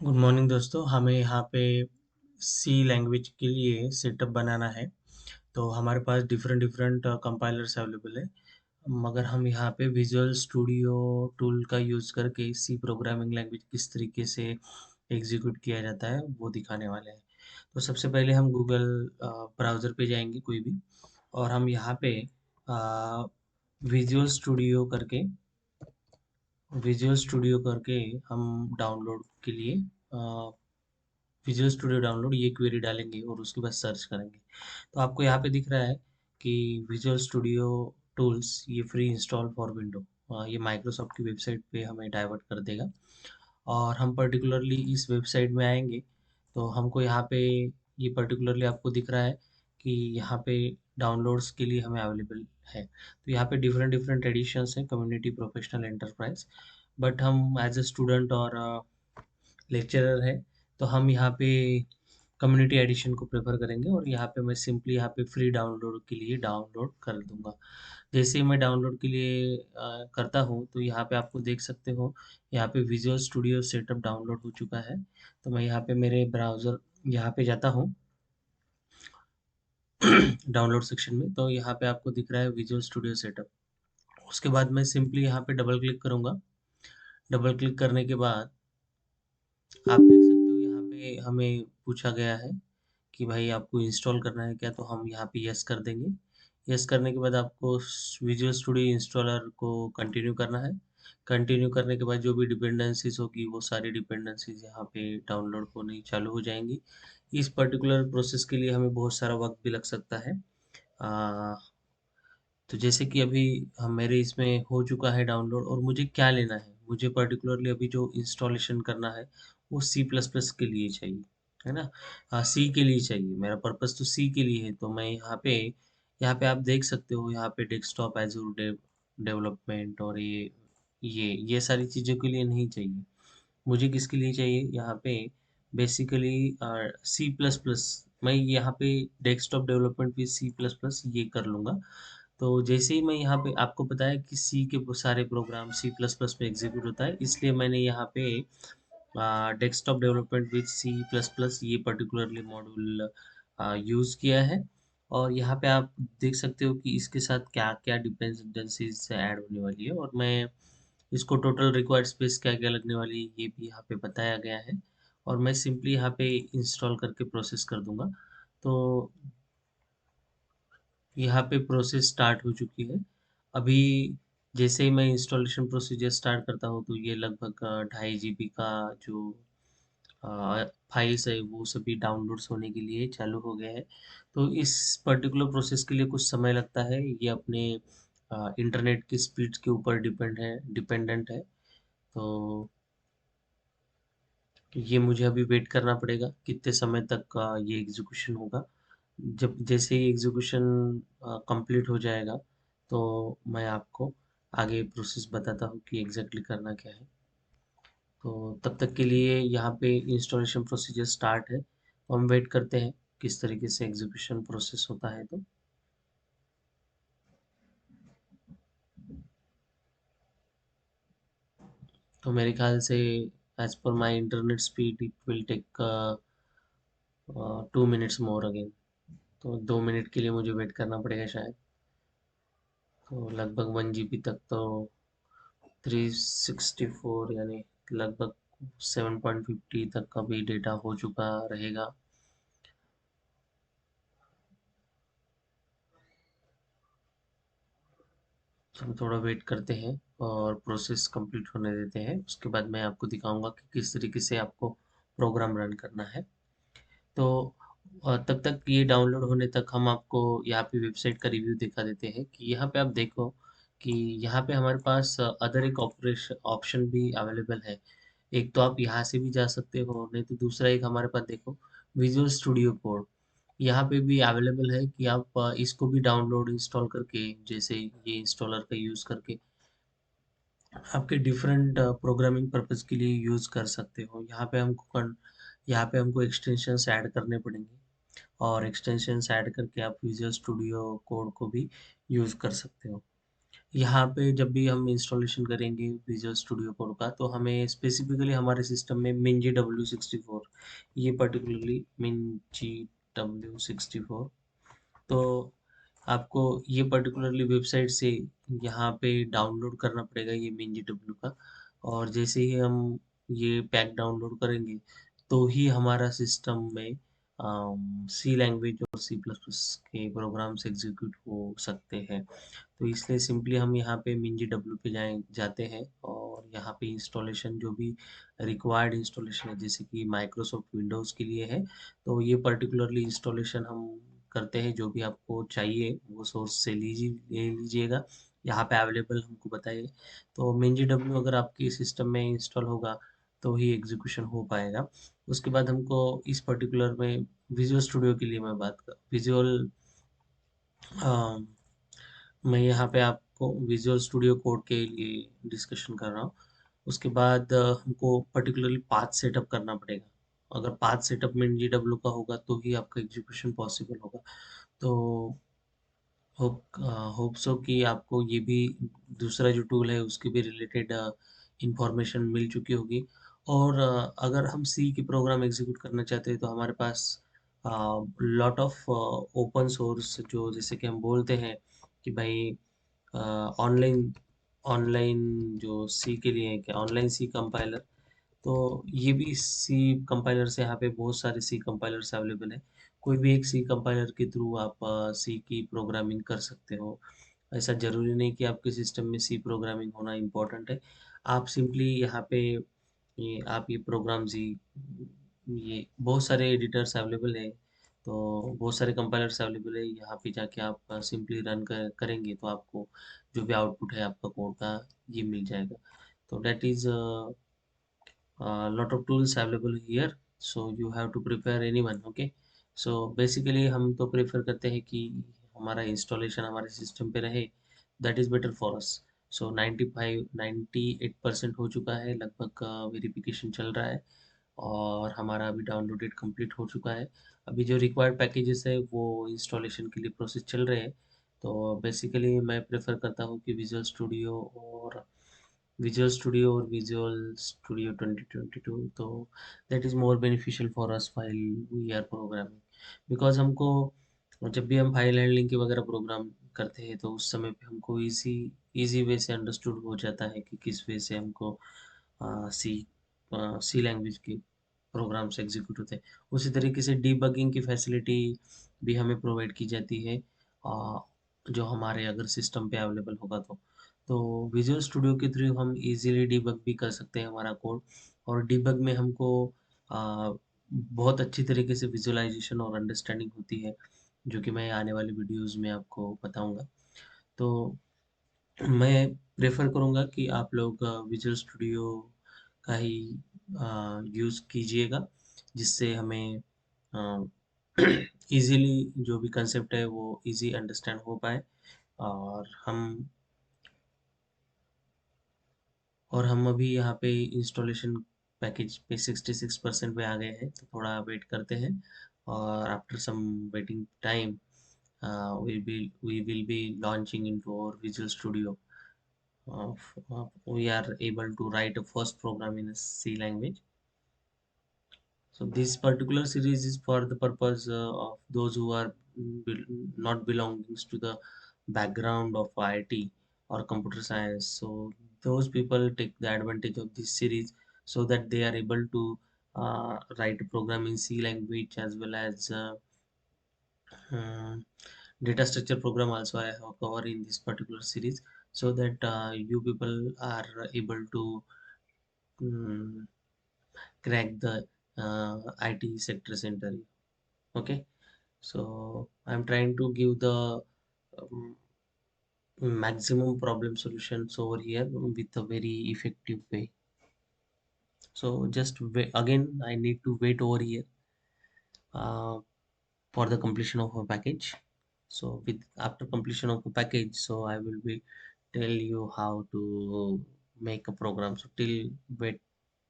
Good morning दोस्तों। हमें यहाँ पे सी लैंग्वेज के लिए सेटअप बनाना है। तो हमारे पास डिफरेंट डिफरेंट कंपाइलर्स अवेलेबल है, मगर हम यहाँ पे विजुअल स्टूडियो टूल का यूज़ करके सी प्रोग्रामिंग लैंग्वेज किस तरीके से एग्जीक्यूट किया जाता है वो दिखाने वाले हैं। तो सबसे पहले हम गूगल ब्राउज़र पे जाएंगे कोई भी, और हम यहाँ पे विजुअल स्टूडियो करके हम डाउनलोड के लिए विजुअल स्टूडियो डाउनलोड ये क्वेरी डालेंगे और उसके बाद सर्च करेंगे। तो आपको यहाँ पे दिख रहा है कि विजुअल स्टूडियो टूल्स ये फ्री इंस्टॉल फॉर विंडो, ये माइक्रोसॉफ्ट की वेबसाइट पे हमें डाइवर्ट कर देगा। और हम पर्टिकुलरली इस वेबसाइट में आएंगे तो हमको यहाँ पे ये पर्टिकुलरली आपको दिख रहा है कि यहाँ पे डाउनलोड्स के लिए हमें अवेलेबल है। तो यहाँ पे डिफरेंट डिफरेंट एडिशंस हैं, कम्युनिटी, प्रोफेशनल, एंटरप्राइज। बट हम एज ए स्टूडेंट और लेक्चरर है, तो हम यहाँ पे कम्युनिटी एडिशन को प्रेफर करेंगे और यहाँ पे मैं सिंपली यहाँ पे फ्री डाउनलोड के लिए डाउनलोड कर दूंगा। जैसे ही मैं डाउनलोड के लिए करता हूँ तो यहाँ पे आपको देख सकते हो, यहाँ पे विजुअल स्टूडियो सेटअप डाउनलोड हो चुका है। तो मैं यहाँ पे मेरे ब्राउज़र यहाँ पे जाता हूँ डाउनलोड सेक्शन में, तो यहाँ पे आपको दिख रहा है विजुअल स्टूडियो सेटअप। उसके बाद मैं सिंपली यहाँ पे डबल क्लिक करूँगा। डबल क्लिक करने के बाद आप देख सकते हो यहाँ पे हमें पूछा गया है कि भाई आपको इंस्टॉल करना है क्या, तो हम यहाँ पे यस कर देंगे। यस करने के बाद आपको विजुअल स्टूडियो इंस्टॉलर को कंटिन्यू करना है। कंटिन्यू करने के बाद जो भी डिपेंडेंसीज होगी वो सारी डिपेंडेंसीज यहाँ पे डाउनलोड होनी चालू हो जाएंगी। इस पर्टिकुलर प्रोसेस के लिए हमें बहुत सारा वक्त भी लग सकता है। तो जैसे कि अभी हम मेरे इसमें हो चुका है डाउनलोड, और मुझे क्या लेना है, मुझे पर्टिकुलरली अभी जो इंस्टॉलेशन करना है वो सी प्लस प्लस के लिए चाहिए, है ना। हाँ, सी के लिए चाहिए, मेरा पर्पस तो सी के लिए है। तो मैं यहाँ पे आप देख सकते हो, यहाँ पे डेस्कटॉप एजूर डेवलपमेंट और ये सारी चीज़ों के लिए नहीं चाहिए। मुझे किसके लिए चाहिए, यहाँ पे बेसिकली सी प्लस प्लस। मैं यहाँ पे डेस्कटॉप डेवलपमेंट भी सी प्लस प्लस ये कर लूँगा। तो जैसे ही मैं यहाँ पे आपको बताया कि सी के सारे प्रोग्राम सी प्लस प्लस पे एग्जीक्यूट होता है, इसलिए मैंने यहाँ पे desktop development with C plus plus ये पर्टिकुलरली मॉड्यूल यूज़ किया है। और यहाँ पे आप देख सकते हो कि इसके साथ क्या क्या डिपेंडेंसीज ऐड होने वाली है, और मैं इसको टोटल रिक्वायर्ड स्पेस क्या क्या लगने वाली है ये भी यहाँ पे बताया गया है। और मैं सिंपली यहाँ पे इंस्टॉल करके प्रोसेस कर दूंगा। तो यहाँ पे प्रोसेस स्टार्ट हो चुकी है। अभी जैसे ही मैं इंस्टॉलेशन प्रोसीजर स्टार्ट करता हूँ तो ये लगभग 2.5 GB का जो फाइल्स है वो सभी डाउनलोड्स होने के लिए चालू हो गए हैं। तो इस पर्टिकुलर प्रोसेस के लिए कुछ समय लगता है, ये अपने इंटरनेट की स्पीड के ऊपर डिपेंडेंट है। तो ये मुझे अभी वेट करना पड़ेगा कितने समय तक ये एग्जीक्यूशन होगा। जब जैसे ही एग्जीक्यूशन कंप्लीट हो जाएगा तो मैं आपको आगे प्रोसेस बताता हूँ कि एग्जैक्टली करना क्या है। तो तब तक के लिए यहाँ पे इंस्टॉलेशन प्रोसीजर स्टार्ट है, तो हम वेट करते हैं किस तरीके से एग्जीक्यूशन प्रोसेस होता है। तो मेरे ख्याल से as per my internet speed it will take 2 minutes more again. तो 2 मिनट के लिए मुझे वेट करना पड़ेगा शायद। तो लगभग 1 GB तक तो 364 यानी लगभग 7.50 तक का भी डेटा हो चुका रहेगा। तो हम थोड़ा वेट करते हैं और प्रोसेस कंप्लीट होने देते हैं, उसके बाद मैं आपको दिखाऊंगा कि किस तरीके से आपको प्रोग्राम रन करना है। तो तब तक ये डाउनलोड होने तक हम आपको यहाँ पे वेबसाइट का रिव्यू दिखा देते हैं कि यहाँ पे आप देखो कि यहाँ पे हमारे पास अदर एक ऑपरेशन ऑप्शन भी अवेलेबल है। एक तो आप यहाँ से भी जा सकते हो, नहीं तो दूसरा एक हमारे पास देखो विजुअल स्टूडियो कोड, यहाँ पे भी अवेलेबल है कि आप इसको भी डाउनलोड इंस्टॉल करके, जैसे ये इंस्टॉलर का यूज़ करके आपके डिफरेंट प्रोग्रामिंग पर्पस के लिए यूज़ कर सकते हो। यहाँ पे हमको एक्सटेंशंस ऐड करने पड़ेंगे, और एक्सटेंशंस ऐड करके आप विजुअल स्टूडियो कोड को भी यूज़ कर सकते हो। यहाँ पे जब भी हम इंस्टॉलेशन करेंगे विजुअल स्टूडियो कोड का, तो हमें स्पेसिफिकली हमारे सिस्टम में मिंजी W64, ये पर्टिकुलरली मिंजी W64, तो आपको ये पर्टिकुलरली वेबसाइट से यहाँ पे डाउनलोड करना पड़ेगा ये मिंजी डब्ल्यू का। और जैसे ही हम ये पैक डाउनलोड करेंगे, तो ही हमारा सिस्टम में सी लैंग्वेज और सी प्लस प्लस के प्रोग्राम्स एग्जीक्यूट हो सकते हैं। तो इसलिए सिंपली हम यहाँ पे मिंजी डब्ल्यू पे जाते हैं, और यहाँ पे इंस्टॉलेशन जो भी रिक्वायर्ड इंस्टॉलेशन है, जैसे कि माइक्रोसॉफ्ट विंडोज़ के लिए है, तो ये पर्टिकुलरली इंस्टॉलेशन हम करते हैं। जो भी आपको चाहिए वो सोर्स से ले लीजिएगा, यहाँ पे अवेलेबल हमको बताइए। तो मिंजी डब्ल्यू अगर आपके सिस्टम में इंस्टॉल होगा, तो ही एग्जीक्यूशन हो पाएगा। उसके बाद हमको इस पर्टिकुलर में विजुअल स्टूडियो के लिए मैं बात कर विजुअल मैं यहाँ पे आपको विजुअल स्टूडियो कोड के लिए डिस्कशन कर रहा हूँ। उसके बाद हमको पर्टिकुलरली पाथ सेटअप करना पड़ेगा। अगर पाथ सेटअप में GW का होगा, तो ही आपका एग्जीक्यूशन पॉसिबल होगा। तो होप सो कि आपको ये भी दूसरा जो टूल है उसके भी रिलेटेड इंफॉर्मेशन मिल चुकी होगी। और अगर हम सी की प्रोग्राम एग्जीक्यूट करना चाहते हैं, तो हमारे पास लॉट ऑफ ओपन सोर्स, जो जैसे कि हम बोलते हैं कि भाई ऑनलाइन ऑनलाइन जो सी के लिए है, क्या ऑनलाइन सी कंपाइलर, तो ये भी सी कंपाइलर्स, यहाँ पे बहुत सारे सी कंपाइलर्स अवेलेबल है। कोई भी एक सी कंपाइलर के थ्रू आप सी की प्रोग्रामिंग कर सकते हो। ऐसा ज़रूरी नहीं कि आपके सिस्टम में सी प्रोग्रामिंग होना इम्पोर्टेंट है। आप सिंपली यहाँ पे ये प्रोग्राम्स ही, ये बहुत सारे एडिटर्स अवेलेबल है, तो बहुत सारे कंपाइलर्स अवेलेबल है। यहाँ पे जाके आप सिंपली रन करेंगे, तो आपको जो भी आउटपुट है आपका कोड का, ये मिल जाएगा। तो that is lot of tools available here, so you have to prepare anyone, okay? So basically हम तो प्रेफर करते हैं कि हमारा इंस्टॉलेशन हमारे सिस्टम पे रहे, that is better for us. So 98% हो चुका है लगभग, वेरिफिकेशन चल रहा है, और हमारा अभी डाउनलोडेड कंप्लीट हो चुका है। अभी जो रिक्वायर्ड पैकेजेस है वो इंस्टॉलेशन के लिए प्रोसेस चल रहे हैं। तो बेसिकली मैं प्रेफर करता हूँ कि विजुअल स्टूडियो 2022, तो that is more beneficial for us file we are programming. Because हमको जब भी हम फाइल हैंडलिंग के वगैरह प्रोग्राम करते हैं, तो उस समय पे हमको इजी वे से अंडरस्टूड हो जाता है कि किस वे से हमको सी सी लैंग्वेज के प्रोग्राम्स एग्जीक्यूट होते हैं। उसी तरीके से डीबगिंग की फैसिलिटी भी हमें प्रोवाइड की जाती है, अ, जो हमारे अगर सिस्टम पे अवेलेबल होगा तो विजुअल स्टूडियो के थ्रू हम इजीली डीबग भी कर सकते हैं हमारा कोड। और डीबग में हमको बहुत अच्छी तरीके से विजुअलाइजेशन और अंडरस्टैंडिंग होती है, जो कि मैं आने वाले वीडियोस में आपको बताऊंगा। तो मैं प्रेफर करूंगा कि आप लोग विजुअल स्टूडियो का ही यूज़ कीजिएगा, जिससे हमें इजीली जो भी कंसेप्ट है वो इजी अंडरस्टैंड हो पाए। और हम अभी यहाँ पे इंस्टॉलेशन पैकेज पे 66% पे आ गए हैं, तो थोड़ा वेट करते हैं। और after some waiting time we will be launching into our Visual Studio. We are able to write a first program in a C language. So this particular series is for the purpose of those who are not belonging to the background of IT or computer science. So those people take the advantage of this series, so that they are able to write a program in C language, as well as um, data structure program also I have covered in this particular series, so that you people are able to um, crack the IT sector center. Okay, so I'm trying to give the um, maximum problem solutions over here with a very effective way. So just wait, again I need to wait over here uh, for the completion of a package. So with after completion of a package, so I will be tell you how to make a program. So till wait,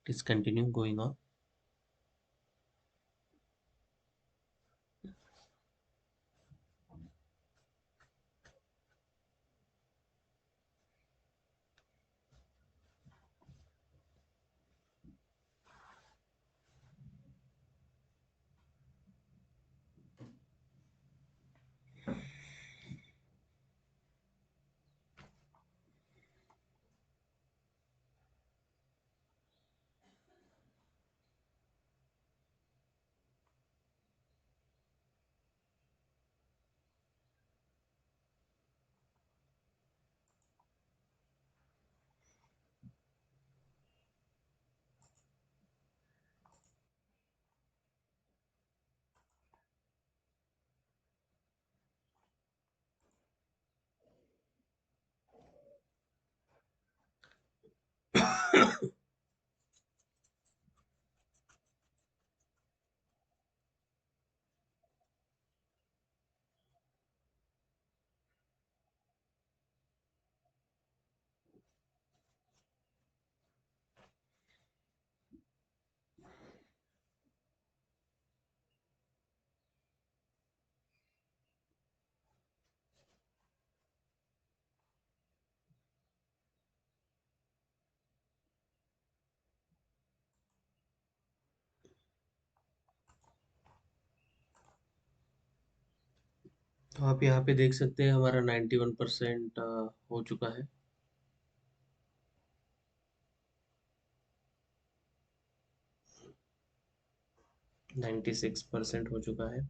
is continue going on. तो आप यहाँ पे देख सकते हैं हमारा 91% हो चुका है। 96% हो चुका है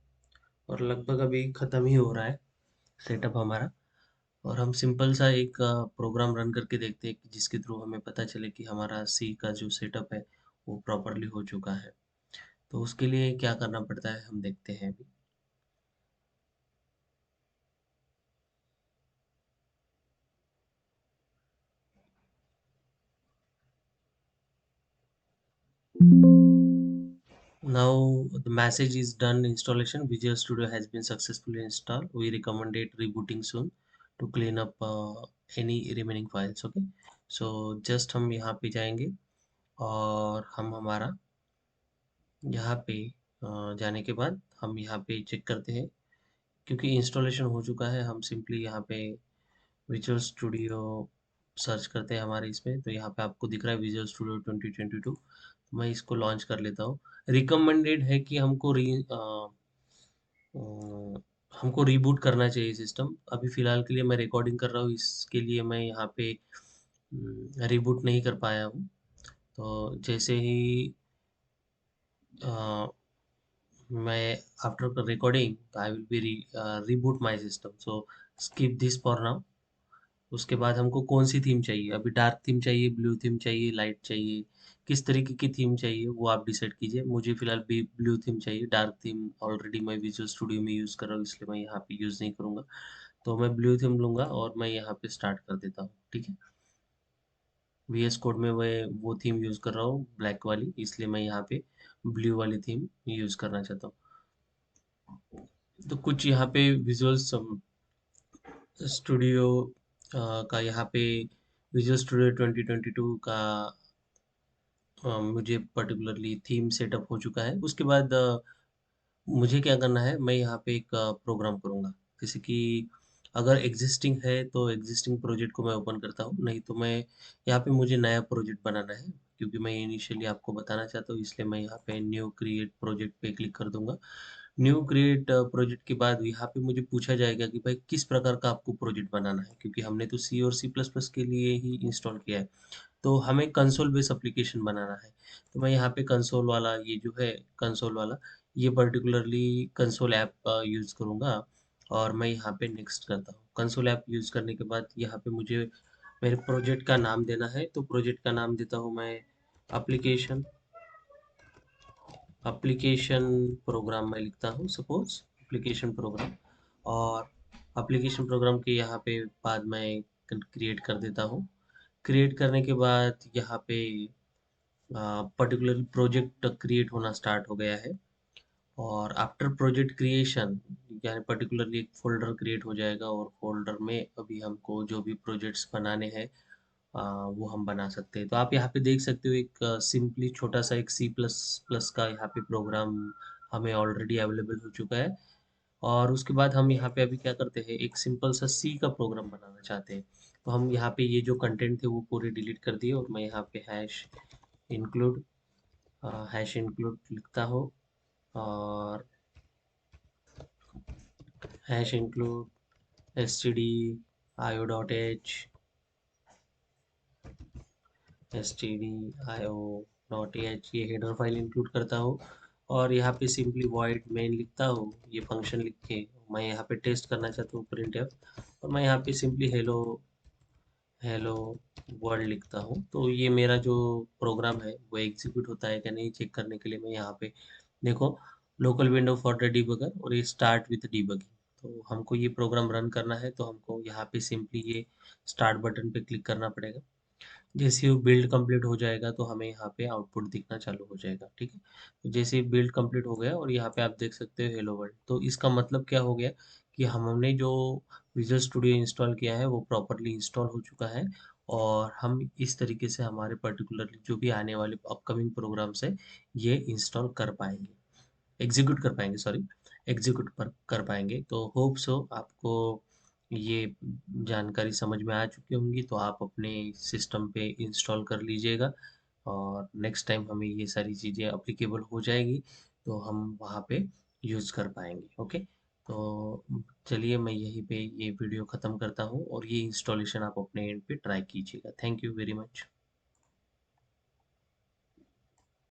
और लगभग अभी खत्म ही हो रहा है सेटअप हमारा। और हम सिंपल सा एक प्रोग्राम रन करके देखते हैं कि जिसके थ्रू हमें पता चले कि हमारा सी का जो सेटअप है वो प्रॉपरली हो चुका है। तो उसके लिए क्या करना पड़ता है हम देखते हैं अभी। Now the message is done installation. Visual Studio has been successfully installed. We recommend it rebooting soon to clean up any remaining files. Okay, so just हम यहाँ पे जाएंगे और हम हमारा यहाँ पे जाने के बाद हम यहाँ पे चेक करते हैं क्योंकि इंस्टॉलेशन हो चुका है। हम सिंपली यहाँ पे विजुअल स्टूडियो सर्च करते हैं हमारे इसमें, तो यहाँ पे आपको दिख रहा है विजुअल स्टूडियो 2022। मैं इसको लॉन्च कर लेता हूँ। रिकमेंडेड है कि हमको रिबूट करना चाहिए सिस्टम। अभी फ़िलहाल के लिए मैं रिकॉर्डिंग कर रहा हूँ, इसके लिए मैं यहाँ पे रिबूट नहीं कर पाया हूँ। तो जैसे ही अ, मैं after recording I will be reboot my system. So skip this for now. उसके बाद हमको कौन सी थीम चाहिए, अभी डार्क थीम चाहिए, ब्लू थीम चाहिए, लाइट चाहिए, किस तरीके की थीम चाहिए वो आप डिसाइड कीजिए। मुझे फिलहाल भी ब्लू थीम चाहिए। डार्क थीम ऑलरेडी मैं विजुअल स्टूडियो में यूज़ कर रहा हूँ, इसलिए मैं यहाँ पे यूज़ नहीं करूँगा। तो मैं ब्लू थीम लूँगा और मैं यहाँ पे स्टार्ट कर देता हूँ। ठीक है, VS कोड में मैं वो थीम यूज़ कर रहा हूँ ब्लैक वाली, इसलिए मैं यहाँ पे ब्लू वाली थीम यूज़ करना चाहता हूँ। तो कुछ यहाँ पे विजुअल स्टूडियो का यहाँ पे विजुअल स्टूडियो 2022 का मुझे पर्टिकुलरली थीम सेटअप हो चुका है। उसके बाद मुझे क्या करना है, मैं यहाँ पे एक प्रोग्राम करूँगा। जैसे कि अगर एग्जिस्टिंग है तो एग्जिस्टिंग प्रोजेक्ट को मैं ओपन करता हूँ, नहीं तो मैं यहाँ पे मुझे नया प्रोजेक्ट बनाना है। क्योंकि मैं इनिशियली आपको बताना चाहता हूँ, इसलिए मैं यहाँ पे न्यू क्रिएट प्रोजेक्ट पे क्लिक कर दूंगा। न्यू क्रिएट प्रोजेक्ट के बाद यहाँ पे मुझे पूछा जाएगा कि भाई किस प्रकार का आपको प्रोजेक्ट बनाना है, क्योंकि हमने तो सी और सी प्लस प्लस के लिए ही इंस्टॉल किया है। तो हमें कंसोल बेस एप्लीकेशन बनाना है। तो मैं यहाँ पे कंसोल वाला ये जो है, कंसोल वाला ये पर्टिकुलरली कंसोल ऐप यूज़ करूँगा। और मैं यहाँ पे नेक्स्ट करता हूँ। कंसोल ऐप यूज़ करने के बाद यहाँ पे मुझे मेरे प्रोजेक्ट का नाम देना है। तो प्रोजेक्ट का नाम देता हूँ मैं एप्लीकेशन एप्लीकेशन प्रोग्राम मैं लिखता हूँ, सपोज एप्लीकेशन प्रोग्राम। और एप्लीकेशन प्रोग्राम के यहाँ पे बाद मैं क्रिएट कर देता हूँ। क्रिएट करने के बाद यहाँ पे पर्टिकुलर प्रोजेक्ट क्रिएट होना स्टार्ट हो गया है। और आफ्टर प्रोजेक्ट क्रिएशन यानी पर्टिकुलरली एक फ़ोल्डर क्रिएट हो जाएगा और फ़ोल्डर में अभी हमको जो भी प्रोजेक्ट्स बनाने हैं वो हम बना सकते हैं। तो आप यहाँ पे देख सकते हो एक सिंपली छोटा सा एक सी प्लस प्लस का यहाँ पे प्रोग्राम हमें ऑलरेडी अवेलेबल हो चुका है। और उसके बाद हम यहाँ पे अभी क्या करते हैं, एक सिंपल सा सी का प्रोग्राम बनाना चाहते हैं। तो हम यहाँ पे ये जो कंटेंट थे वो पूरे डिलीट कर दिए और मैं यहाँ पे इंक्लूड हैश इंक्लूड लिखता हूँ। और hash include stdio dot H stdio dot H ये हेडर फाइल इंक्लूड करता हूँ। और यहाँ पे सिंपली वॉइड मेन लिखता हूँ, ये फंक्शन लिख के मैं यहाँ पे टेस्ट करना चाहता हूँ प्रिंट एफ। और मैं यहाँ पे सिंपली हेलो हेलो वर्ल्ड लिखता हूँ। तो ये मेरा जो प्रोग्राम है वो एग्जीक्यूट होता है क्या नहीं चेक करने के लिए मैं यहाँ पे देखो local window for the debugger और ये स्टार्ट विद डिबगिंग। तो हमको ये प्रोग्राम रन करना है तो हमको यहाँ पे सिंपली ये स्टार्ट बटन पे क्लिक करना पड़ेगा। जैसे वो बिल्ड कंप्लीट हो जाएगा तो हमें यहाँ पे आउटपुट दिखना चालू हो जाएगा, ठीक है। तो जैसे बिल्ड कंप्लीट हो गया और यहाँ पे आप देख सकते हो हेलो वर्ल्ड, तो इसका मतलब क्या हो गया कि हमने जो विजुअल स्टूडियो इंस्टॉल किया है वो प्रॉपरली इंस्टॉल हो चुका है। और हम इस तरीके से हमारे पर्टिकुलरली जो भी आने वाले अपकमिंग प्रोग्राम्स है ये इंस्टॉल कर पाएंगे, एग्जीक्यूट कर पाएंगे, सॉरी, एग्जीक्यूट पर कर पाएंगे। तो होप सो आपको ये जानकारी समझ में आ चुकी होंगी, तो आप अपने सिस्टम पे इंस्टॉल कर लीजिएगा और नेक्स्ट टाइम हमें ये सारी चीज़ें अप्लीकेबल हो जाएगी तो हम वहाँ पे यूज़ कर पाएंगे। ओके, तो चलिए मैं यहीं पे ये वीडियो ख़त्म करता हूँ और ये इंस्टॉलेशन आप अपने एंड पे ट्राई कीजिएगा। Thank you very much.